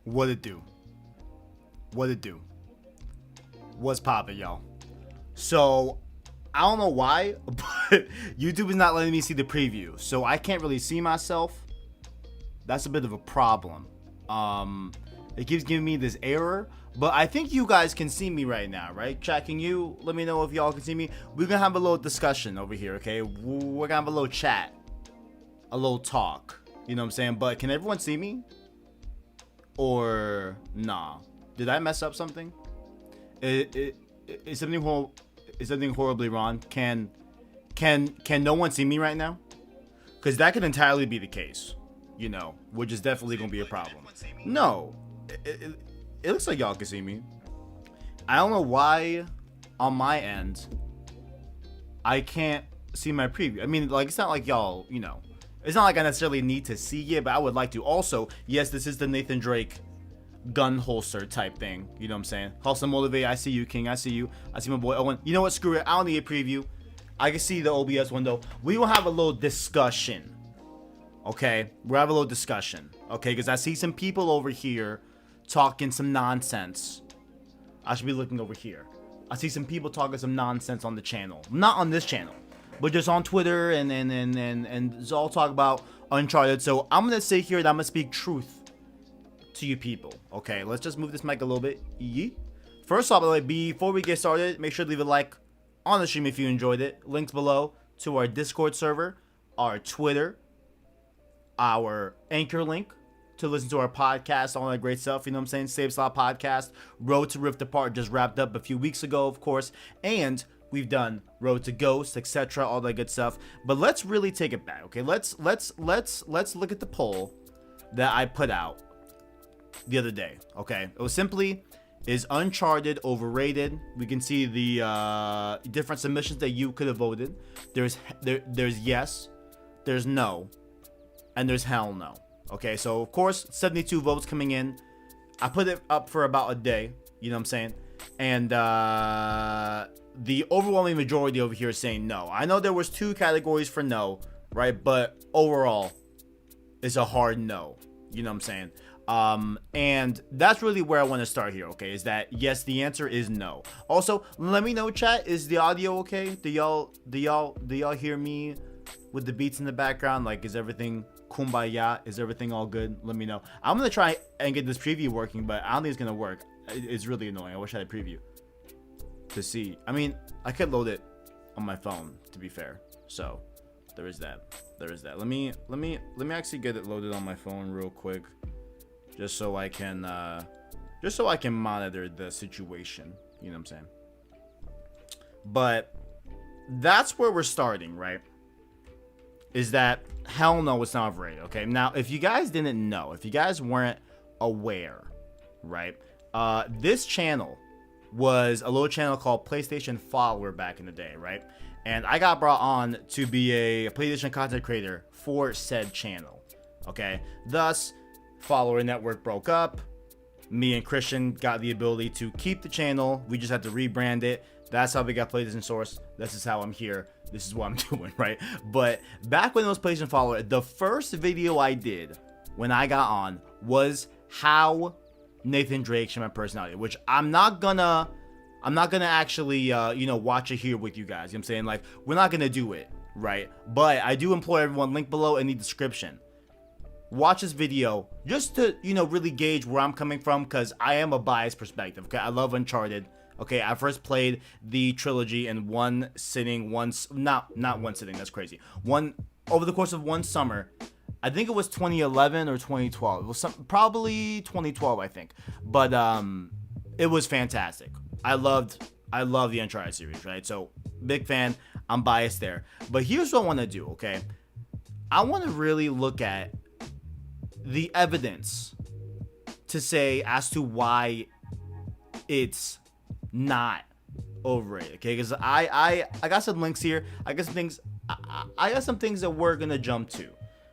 What it do? What it do? What's poppin', y'all? So, I don't know why, but YouTube is not letting me see the preview. So, I can't really see myself. That's a bit of a problem. It keeps giving me this error. But I think you guys can see me right now, right? Chat, can you let me know if y'all can see me? We're gonna have a little discussion over here, okay? We're gonna have a little chat. A little talk. You know what I'm saying? But can everyone see me? Or nah? Did I mess up something? Is something horribly wrong? Can no one see me right now? Because that could entirely be the case. You know, which is definitely gonna be a problem. No, it looks like y'all can see me. I don't know why on my end I can't see my preview. I mean, like, it's not like y'all, you know, it's not like I necessarily need to see it, but I would like to. Also, yes, this is the Nathan Drake gun holster type thing. You know what I'm saying? Hustle Motivate, I see you, King. I see you. I see my boy Owen. You know what? Screw it. I don't need a preview. I can see the OBS window. We will have a little discussion. Okay? We'll have a little discussion. Okay? Because I see some people over here talking some nonsense. I should be looking over here. I see some people talking some nonsense on the channel. Not on this channel, but just on Twitter and it's all talk about Uncharted. So I'm gonna sit here and I'm gonna speak truth to you people. Okay, let's just move this mic a little bit. Yeet. First off, by the way, before we get started, make sure to leave a like on the stream if you enjoyed it. Links below to our Discord server, our Twitter, our Anchor link to listen to our podcast, all that great stuff. You know what I'm saying? Save Slot Podcast, Road to Rift Apart just wrapped up a few weeks ago, of course, and we've done Road to Ghost, etc., all that good stuff. But let's really take it back, okay? Let's look at the poll that I put out the other day. Okay, it was simply, is Uncharted overrated? We can see the different submissions that you could have voted. There's yes, there's no, and there's hell no. Okay, so of course 72 votes coming in. I put it up for about a day, you know what I'm saying, and the overwhelming majority over here is saying no. I know there was 2 categories for no, right? But overall it's a hard no, you know what I'm saying. And that's really where I want to start here, okay? Is that yes, the answer is no. Also, let me know, chat, is the audio okay? Do y'all hear me with the beats in the background? Like, is everything kumbaya? Is everything all good? Let me know. I'm gonna try and get this preview working, but I don't think it's gonna work. It's really annoying. I wish I had a preview to see. I mean, I could load it on my phone, to be fair. So there is that. Let me actually get it loaded on my phone real quick, just so I can monitor the situation. You know what I'm saying? But that's where we're starting, right? Is that hell no, it's not overrated. Okay, now if you guys didn't know, if you guys weren't aware, right, this channel was a little channel called PlayStation Follower back in the day, right? And I got brought on to be a PlayStation content creator for said channel. Okay, thus Follower Network broke up. Me and Christian got the ability to keep the channel. We just had to rebrand it. That's how we got PlayStation Source. This is how I'm here. This is what I'm doing, right? But back when it was PlayStation Follower, the first video I did when I got on was how Nathan Drake changed my personality, which I'm not gonna actually you know, watch it here with you guys. You know what I'm saying? Like, we're not gonna do it, right? But I do implore everyone, link below in the description, watch this video just to, you know, really gauge where I'm coming from, because I am a biased perspective. Okay, I love Uncharted. Okay, I first played the trilogy in one sitting, not one sitting, that's crazy. Over the course of one summer. I think it was 2011 or 2012. It was probably 2012, I think. But it was fantastic. I love the Uncharted series, right? So, big fan. I'm biased there. But here's what I want to do, okay? I want to really look at the evidence to say as to why it's not overrated, okay? Because I got some links here. I got some things that we're gonna jump to,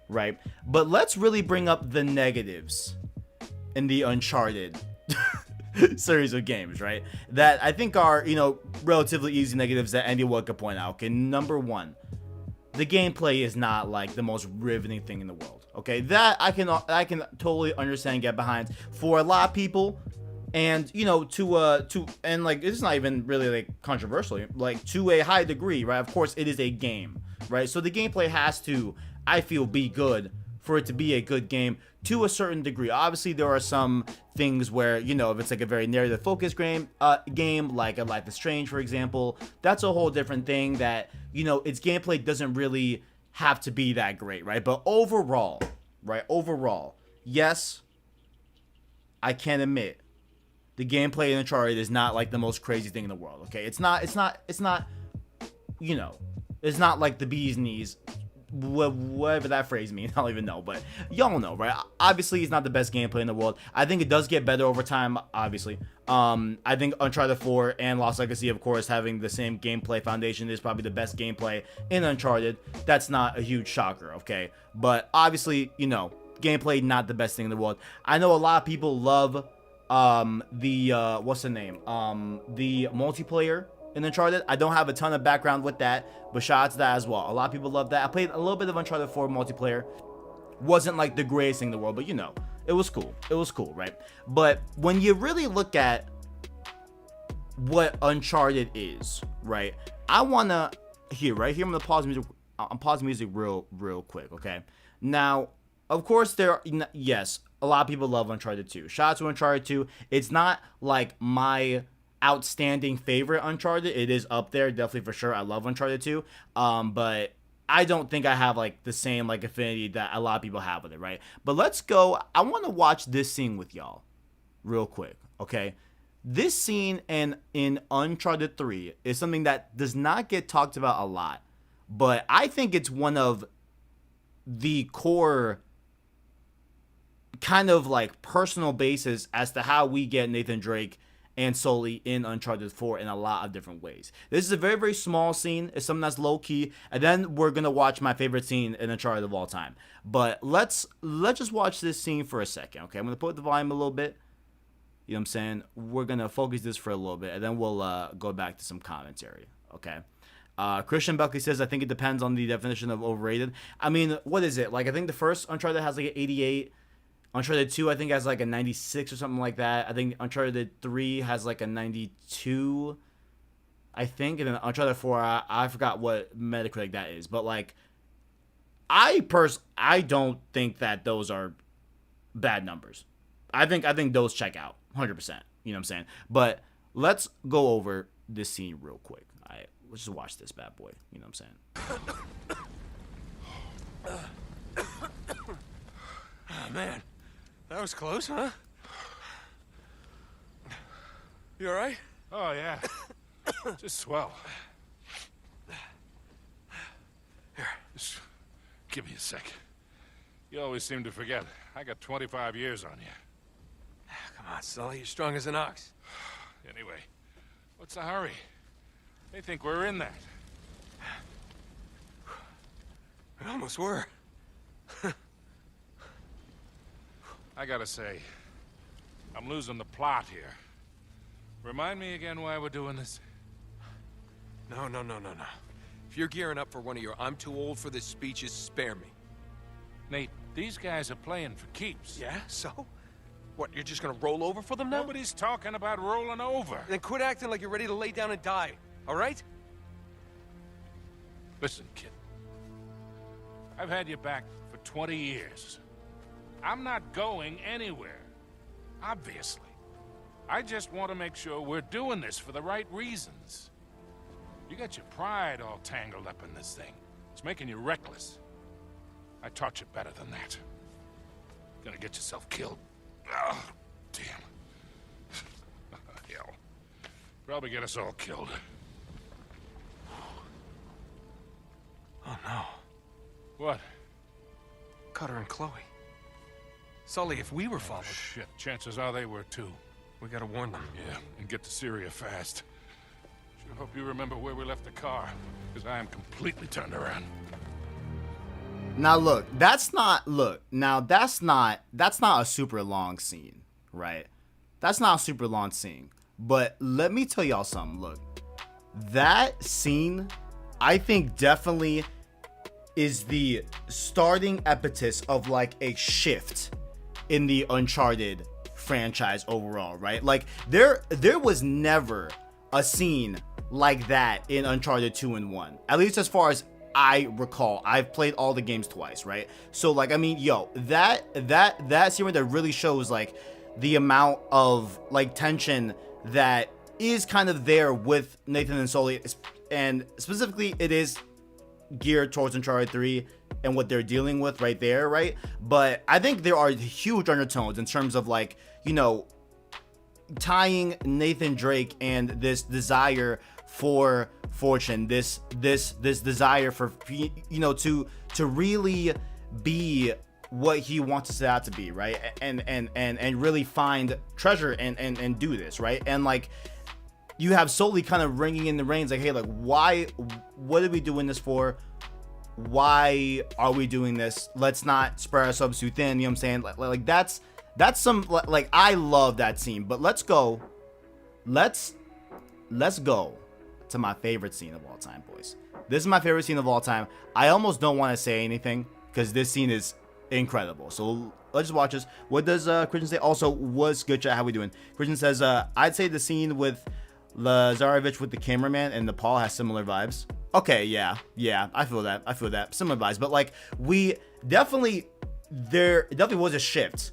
right? But let's really bring up the negatives in the Uncharted series of games, right? That I think are, you know, relatively easy negatives that anyone could point out. Okay, number one, the gameplay is not like the most riveting thing in the world. Okay, that I can totally understand and get behind for a lot of people. And you know, and like it's not even really like controversial, like to a high degree, right? Of course, it is a game, right? So the gameplay has to, I feel, be good for it to be a good game to a certain degree. Obviously, there are some things where, you know, if it's like a very narrative focused game like a Life is Strange, for example, that's a whole different thing that, you know, its gameplay doesn't really have to be that great, right? But overall, yes, I can admit the gameplay in Uncharted is not like the most crazy thing in the world. Okay, it's not, you know, it's not like the bee's knees, whatever that phrase means. I don't even know, but y'all know, right? Obviously, it's not the best gameplay in the world. I think it does get better over time, obviously. I think Uncharted 4 and Lost Legacy, of course, having the same gameplay foundation is probably the best gameplay in Uncharted. That's not a huge shocker, okay? But obviously, you know, gameplay not the best thing in the world. I know a lot of people love what's the name? The multiplayer in Uncharted. I don't have a ton of background with that, but shout out to that as well. A lot of people love that. I played a little bit of Uncharted 4 multiplayer. Wasn't like the greatest thing in the world, but you know, it was cool. It was cool, right? But when you really look at what Uncharted is, right? I wanna right here. I'm gonna pause music. I'm pausing music real quick, okay? Now, of course, yes, a lot of people love Uncharted 2. Shout out to Uncharted 2. It's not like my outstanding favorite Uncharted. It is up there, definitely, for sure. I love Uncharted 2. But I don't think I have like the same like affinity that a lot of people have with it, right? But let's go. I want to watch this scene with y'all real quick, okay? This scene in Uncharted 3 is something that does not get talked about a lot, but I think it's one of the core kind of like personal basis as to how we get Nathan Drake and Sully in Uncharted 4 in a lot of different ways. This is a very, very small scene. It's something that's low-key. And then we're going to watch my favorite scene in Uncharted of all time. But let's just watch this scene for a second, okay? I'm going to put the volume a little bit. You know what I'm saying? We're going to focus this for a little bit, and then we'll go back to some commentary, okay? Christian Buckley says, I think it depends on the definition of overrated. I mean, what is it? Like, I think the first Uncharted has like an 88. Uncharted 2, I think, has like a 96 or something like that. I think Uncharted 3 has like a 92, I think. And then Uncharted 4, I forgot what Metacritic that is. But like, I don't think that those are bad numbers. I think those check out 100%. You know what I'm saying? But let's go over this scene real quick. All right, let's just watch this bad boy. You know what I'm saying? Oh, man. That was close, huh? You all right? Oh, yeah. Just swell. Here. Just give me a sec. You always seem to forget. I got 25 years on you. Come on, Sully. You're strong as an ox. Anyway, what's the hurry? They think we're in that. We almost were. I gotta say, I'm losing the plot here. Remind me again why we're doing this? No. If you're gearing up for one of your I'm too old for this speeches, spare me. Nate, these guys are playing for keeps. Yeah? So? What, you're just gonna roll over for them now? Nobody's talking about rolling over. Then quit acting like you're ready to lay down and die, all right? Listen, kid. I've had you back for 20 years. I'm not going anywhere, obviously. I just want to make sure we're doing this for the right reasons. You got your pride all tangled up in this thing. It's making you reckless. I taught you better than that. Gonna get yourself killed. Oh, damn. Hell. Probably get us all killed. Oh, no. What? Cutter and Chloe. Sully, if we were followed... Oh, shit. Chances are they were, too. We gotta warn them. Yeah, and get to Syria fast. Sure hope you remember where we left the car, because I am completely turned around. Now look, that's not a super long scene, right? That's not a super long scene. But let me tell y'all something. Look, that scene, I think, definitely is the starting impetus of like a shift in the Uncharted franchise overall, right? Like there was never a scene like that in Uncharted 2 and 1. At least as far as I recall. I've played all the games twice, right? So like I mean, yo, that scene that really shows like the amount of like tension that is kind of there with Nathan and Sully, and specifically it is geared towards Uncharted 3 and what they're dealing with right there, right? But I think there are huge undertones in terms of like, you know, tying Nathan Drake and this desire for fortune, this desire for, you know, to really be what he wants to set out to be, right? And really find treasure and do this, right? And like you have Sully kind of ringing in the reins, like, hey, like, what are we doing this for? Why are we doing this? Let's not spread ourselves too thin, you know what I'm saying? Like that's some, like, I love that scene. But let's go to my favorite scene of all time, boys. This is my favorite scene of all time. I almost don't want to say anything because this scene is incredible. So let's just watch this. What does Christian say? Also, what's good chat? How we doing? Christian says, I'd say the scene with Lazarevich with the cameraman and Nepal has similar vibes. Okay, yeah, I feel that. Similar vibes, but like there definitely was a shift,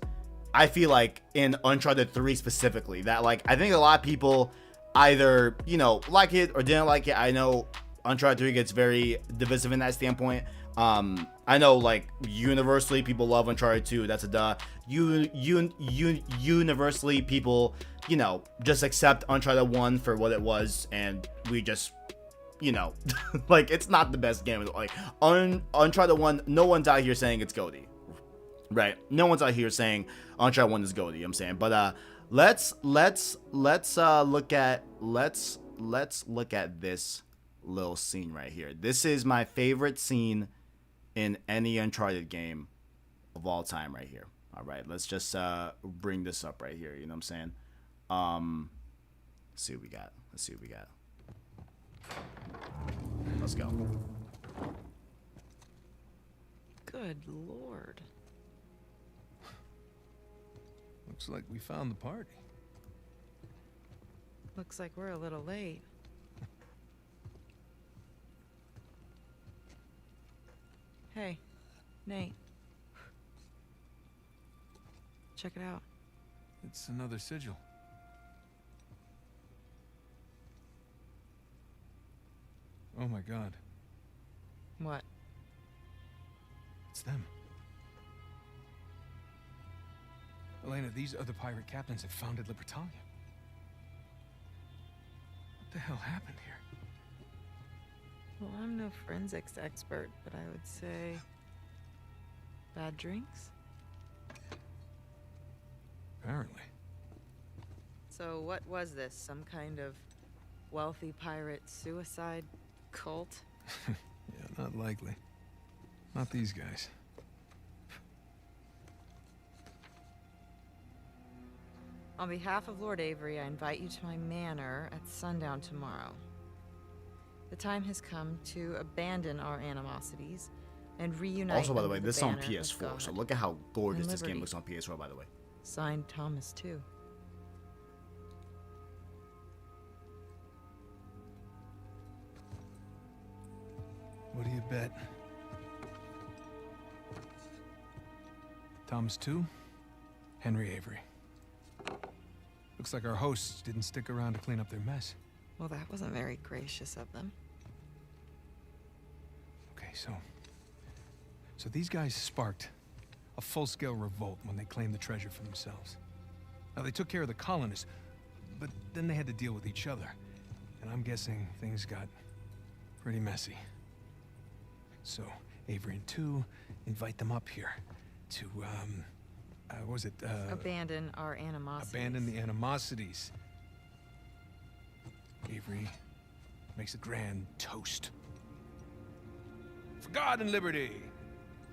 I feel like, in Uncharted 3 specifically, that like I think a lot of people either, you know, like it or didn't like it. I know Uncharted 3 gets very divisive in that standpoint. I know like universally people love Uncharted 2. That's a duh. Universally people, you know, just accept Uncharted 1 for what it was, and we just, you know, like it's not the best game. Like Uncharted 1, no one's out here saying it's GOATY, right? No one's out here saying Uncharted 1 is GOATY, you know what I'm saying? But let's look at this little scene right here. This is my favorite scene in any Uncharted game of all time right here. All right, let's just bring this up right here, you know what I'm saying? Let's see what we got. Let's go. Good Lord. Looks like we found the party. Looks like we're a little late. Hey, Nate. Check it out. It's another sigil. Oh my God. What? It's them. Elena, these are the pirate captains that founded Libertalia. What the hell happened here? Well, I'm no forensics expert, but I would say bad drinks. Apparently. So what was this? Some kind of wealthy pirate suicide cult? Yeah, not likely. Not these guys. On behalf of Lord Avery, I invite you to my manor at sundown tomorrow. The time has come to abandon our animosities and reunite. Also, by the way, under this is on banner of PS4, God so look at how gorgeous and this game liberty. looks on PS4, by the way. Signed, Thomas, too. What do you bet? Thomas 2, Henry Avery. Looks like our hosts didn't stick around to clean up their mess. Well, that wasn't very gracious of them. Okay, so these guys sparked a full-scale revolt when they claimed the treasure for themselves. Now, they took care of the colonists, but then they had to deal with each other. And I'm guessing things got pretty messy. So, Avery and 2 invite them up here to, Abandon our animosities. abandon the animosities. Avery makes a grand toast. For God and liberty!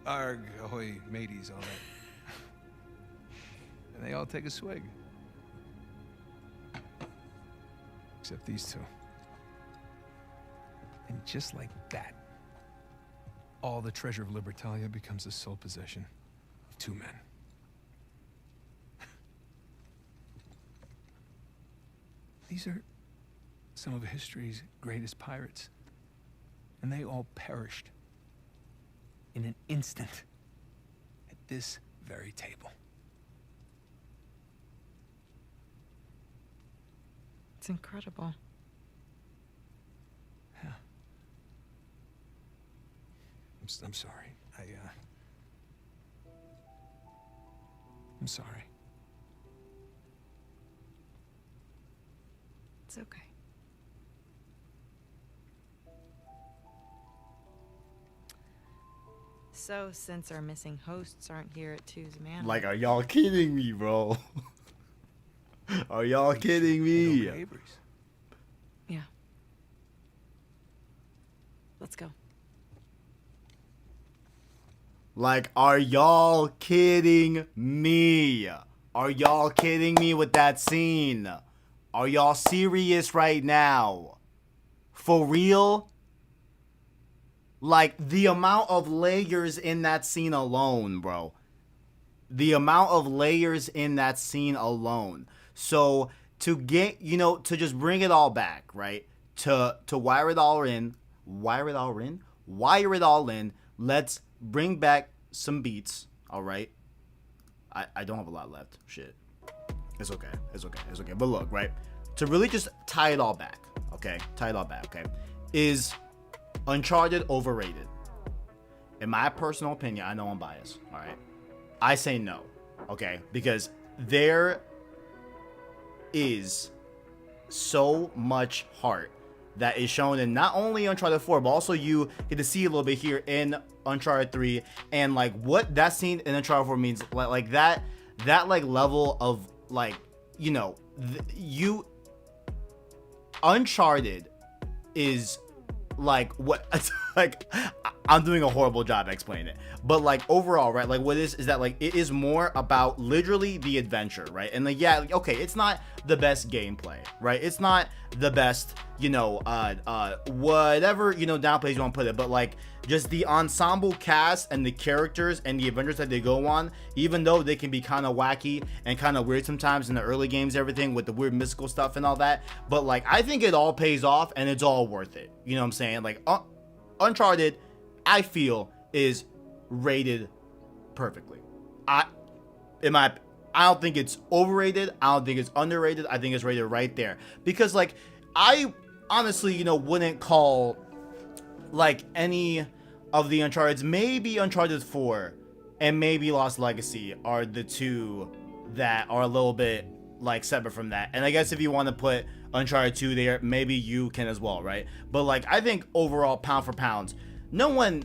Arg, ahoy, mateys, all that. And they all take a swig. Except these two. And just like that, all the treasure of Libertalia becomes the sole possession of 2 men. These are some of history's greatest pirates, and they all perished in an instant at this very table. It's incredible. Yeah. I'm sorry. I'm sorry. It's okay. So, since our missing hosts aren't here at Two's Manor, Like, are y'all kidding me, bro? Are y'all kidding Head me? over to Avery's. yeah, let's go. Like, are y'all kidding me? Are y'all kidding me with that scene? Are y'all serious right now? For real? Like, the amount of layers in that scene alone, bro. The amount of layers in that scene alone. So, to get, to just bring it all back, right? To wire it all in, let's bring back some beats, all right? I don't have a lot left. Shit. It's okay. But look, right? To really just tie it all back, okay? Is Uncharted overrated? In my personal opinion, I know I'm biased, all right? I say no, okay? Because there is so much heart that is shown in not only Uncharted 4, but also you get to see a little bit here in Uncharted 3, and like what that scene in Uncharted 4 means, like that like level of like, Uncharted is like what like I'm doing a horrible job explaining it, but like overall, right, like what is that, like it is more about literally the adventure, right? And like, yeah, like, okay, it's not the best gameplay, right? It's not the best, whatever, downplays you want to put it, but like just the ensemble cast and the characters and the adventures that they go on, even though they can be kind of wacky and kind of weird sometimes in the early games, everything with the weird mystical stuff and all that, but like I think it all pays off and it's all worth it. You know what I'm saying? Like Uncharted, I feel, is rated perfectly. I don't think it's overrated. I don't think it's underrated. I think it's rated right there. Because like I honestly, wouldn't call like any of the Uncharted's, maybe Uncharted 4 and maybe Lost Legacy are the two that are a little bit like separate from that. And I guess if you want to put Uncharted 2 there, maybe you can as well, right? But like I think overall, pound for pound, no one,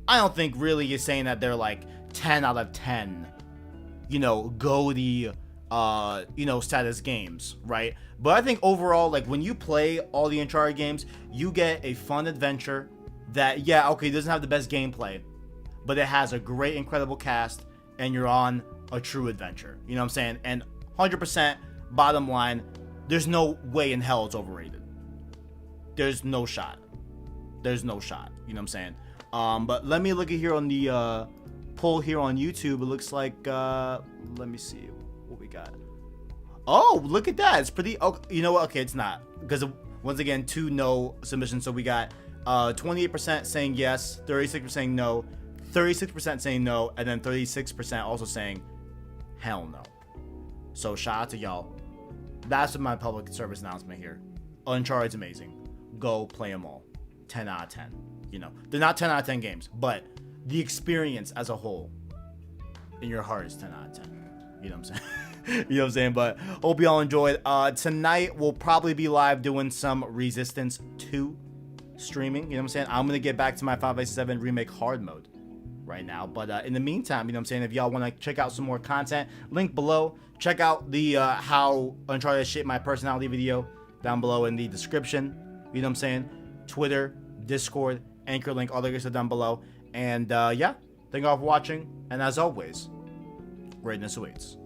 I don't think really is saying that they're like 10 out of 10, GOTY, status games, right? But I think overall, like when you play all the Uncharted games, you get a fun adventure that, yeah, okay, doesn't have the best gameplay, but it has a great, incredible cast, and you're on a true adventure. You know what I'm saying? And 100% bottom line, there's no way in hell it's overrated. There's no shot. You know what I'm saying? But let me look at here on the poll here on YouTube. It looks like, let me see what we got. Oh, look at that. It's pretty, oh, you know what? Okay, it's not. Because once again, 2 no submissions. So we got 28% saying yes, 36% saying no, 36% saying no, and then 36% also saying hell no. So shout out to y'all. That's my public service announcement here. Uncharted's amazing. Go play them all. 10 out of 10. They're not 10 out of 10 games, but the experience as a whole in your heart is 10 out of 10. You know what I'm saying? You know what I'm saying? But hope y'all enjoyed. Tonight we'll probably be live doing some Resistance 2 streaming. You know what I'm saying? I'm going to get back to my 5x7 remake hard mode right now. But in the meantime, you know what I'm saying, if y'all want to check out some more content, link below. Check out the how Uncharted shaped my personality video down below in the description. You know what I'm saying? Twitter, Discord, Anchor link, all the good stuff down below. And yeah, thank you all for watching. And as always, greatness awaits.